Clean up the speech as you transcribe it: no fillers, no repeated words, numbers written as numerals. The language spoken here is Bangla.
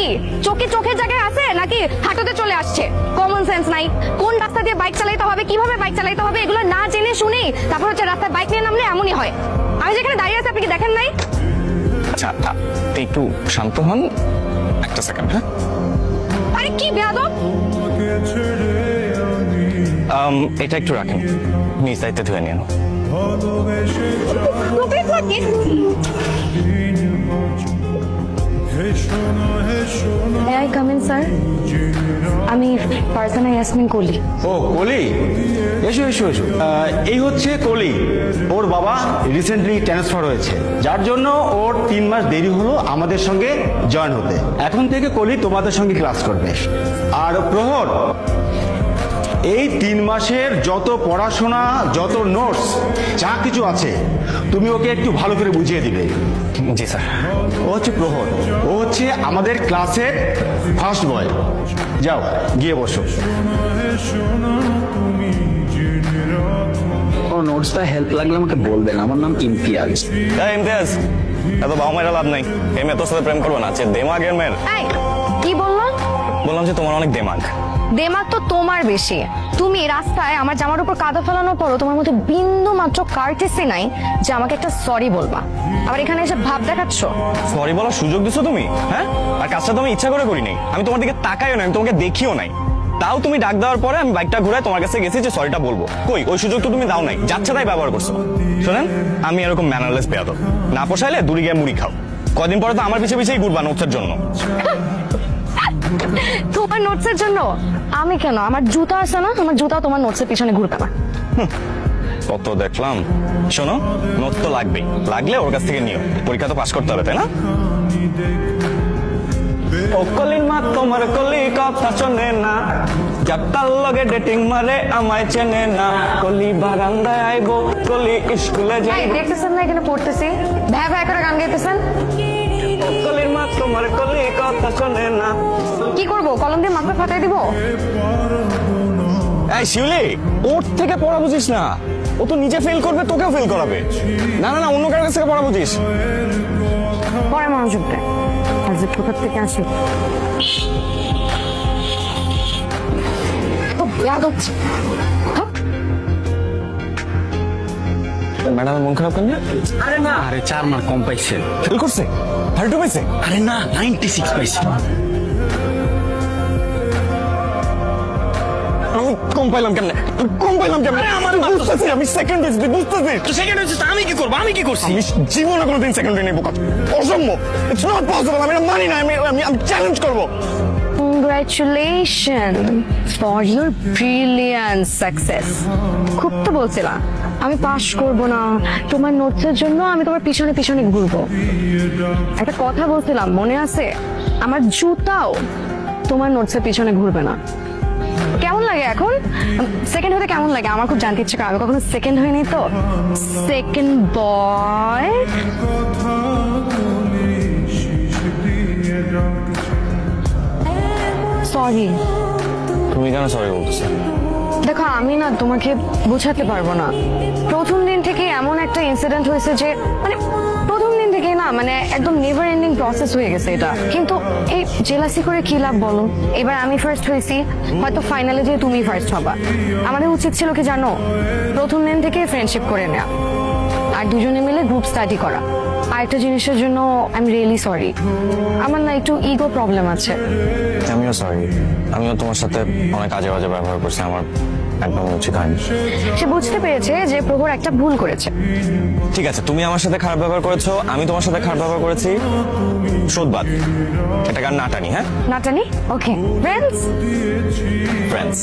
কি চোখে চোখের জায়গায় আছে নাকি হাঁটুতে চলে আসছে? কমন সেন্স নাই। কোন রাস্তা দিয়ে বাইক চালাতে হবে, কিভাবে বাইক চালাতে হবে এগুলো না জেনে শুনে তারপর হচ্ছে রাস্তায় বাইক নিয়ে নামলে এমনই হয়। আমি যেখানে দাঁড়িয়ে আছি আপনি কি দেখেন নাই? আচ্ছা একটু শান্ত হন, একটা সেকেন্ড। হ্যাঁ আরে কি বেয়াদব! এটা একটু রাখেন, নিজ দায়িত্বে ধুয়ে নিন। May I come in, sir? আমি ফারজানা ইয়াসমিন কলি। ও কলি, এসো এসো এসো। এই হচ্ছে কলি, ওর বাবা রিসেন্টলি ট্রান্সফার হয়েছে, যার জন্য ওর 3 মাস দেরি হলো আমাদের সঙ্গে জয়েন হতে। এখন থেকে কলি তোমাদের সঙ্গে ক্লাস করবে। আর প্রহর, এই 3 মাসের যত পড়াশোনা, যত নোটস, যা কিছু আছে তুমি ওকে একটু ভালো করে বুঝিয়ে দিবে। জি স্যার। ও হচ্ছে প্রহর, ও হচ্ছে আমাদের ক্লাসের ফার্স্ট বয়। যাও গিয়ে বসো। ও নোটসটা হেল্প লাগলে আমাকে বলবেন। আমার নাম ইমতিয়াজ। ইমতিয়াজ, এত বাবা মায়ের লাভ নাই। এই মেয়ে তোর সাথে প্রেম করবো না, দেমাগের মেয়ের। এই কি বললাম? বললাম যে তোমার অনেক দেমাগ। দেমাগ তো তোমার বেশি। তুমি রাস্তায় আমার জামার উপর কাদা ফেলানোর পরও তোমার মধ্যে বিন্দু মাত্র কার্টেসি নাই যে আমাকে একটা সরি বলবা। আবার এখানে এসে ভাব দেখাচ্ছ। সরি বলার সুযোগ দিছো তুমি? হ্যাঁ, আর কাজটা তো আমি ইচ্ছা করে করি নাই। আমি তোমার দিকে তাকাইও নাই, আমি তোমাকে দেখিও নাই। তাও তুমি ডাক দেওয়ার পরে আমি বাইকটা ঘুরাই তোমার কাছে গেছি যে সরিটা বলবো। কই ওই সুযোগ তো তুমি দাও নাই, যাচ্ছে তাই ব্যবহার করছো। শোনেন, আমি এরকম ম্যানারলেস বেয়াদব না। পোষাইলে দূরে গিয়ে মুড়ি খাও। কদিন পরে তো আমার পিছে পিছেই ঘুরবা নোটসের জন্য। তোমার নোটসের জন্য? আমি কেন? আমার জুতা আছে না, আমার জুতা তোমার নোটসের পিছনে ঘুরবে না। কত দেখলাম। শোনো, নোট তো লাগবেই, লাগলে ওর কাছ থেকে নিও। পরীক্ষা তো পাশ করতে হবে, তাই না? ও কলির মা তোমার কলি কথা শোনে না, যাত্রার লগে ডেটিং মারে আমায় চেনে না। কলি বারান্দায় আইবো, কলি স্কুলে যাই। দেখতেছেন না এখানে পড়তেছি, ভ্যা ভ্যা করে গান গাইতেছেন। ও কলির মা তোমার কলি কথা শোনে না। কি করবো, কলম দিয়ে মাথা ফাটাই দিব? এই শিউলি, ওর থেকে পড়া বুঝিস না। ও তো নিজে ফেল করবে, তোকেও ফেল করাবে। না না না, অন্য কারোর কাছ থেকে পড়া বুঝিস। পরে মনোযোগ দেয় আর যে কোথার থেকে আসে। ম্যাডামের মন খারাপ কেন? আরে না, আরে 4 মার্ক কম পাইছে। ফেল করছে? 32 পাইছে? আরে না, 96 পাইছে। আমি কম পাইলাম কেমনে? বুঝতেছি, আমি সেকেন্ড হয়েছি, বুঝতেছি। তো সেকেন্ড হচ্ছে, আমি কি করব? আমি কি করছি? আমি জীবনে কোনোদিন সেকেন্ড হয়ে নেবো, অসম্ভব। It's not possible. আমি মানি না, আমি চ্যালেঞ্জ করবো। Congratulations for your brilliant success. খুব তো বলছিলাম আমি পাশ করব না, তোমার নোটসের জন্য আমি তোমার পিছনে পিছনে ঘুরবো। একটা কথা বলছিলাম মনে আছে? আমার জুতাও তোমার নোটসের পিছনে ঘুরবে না। কেমন লাগে এখন? সেকেন্ড হতে কেমন লাগে? আমার খুব জানতে ইচ্ছে করে, আমি কখনো সেকেন্ড হইনি তো। Second boy. সরি। তুমি কেন সরি বলতেছো? দেখো আমি না তোমাকে বোঝাতে পারবো না। প্রথম দিন থেকে এমন একটা ইনসিডেন্ট হয়েছে যে প্রথম দিন থেকে না একদম নেভার এন্ডিং প্রসেস হয়ে গেছে এটা। কিন্তু এই জেলাসি করে কি লাভ বলো? এবার আমি ফার্স্ট হয়েছি, হয়তো ফাইনালে যে তুমি ফার্স্ট হবা। আমাদের উচিত ছিল কি জানো, প্রথম দিন থেকে ফ্রেন্ডশিপ করে নেওয়া আর দুজনে মিলে গ্রুপ স্টাডি করা। আর একটা জিনিসের জন্য আই এম রিয়েলি সরি। আমার না একটু ইগো প্রবলেম আছে। আমিও সরি, আমিও তোমার সাথে অনেক আজে বাজে ব্যবহার করছি, আমার একদম উচিত হয়নি। সে বুঝতে পেরেছে যে প্রভুর একটা ভুল করেছে। ঠিক আছে, তুমি আমার সাথে খারাপ ব্যবহার করেছো, আমি তোমার সাথে খারাপ ব্যবহার করেছি, শোধবাদ। এটা গান নাটানি। হ্যাঁ, নাটানি। ওকে, ফ্রেন্ডস। ফ্রেন্ডস।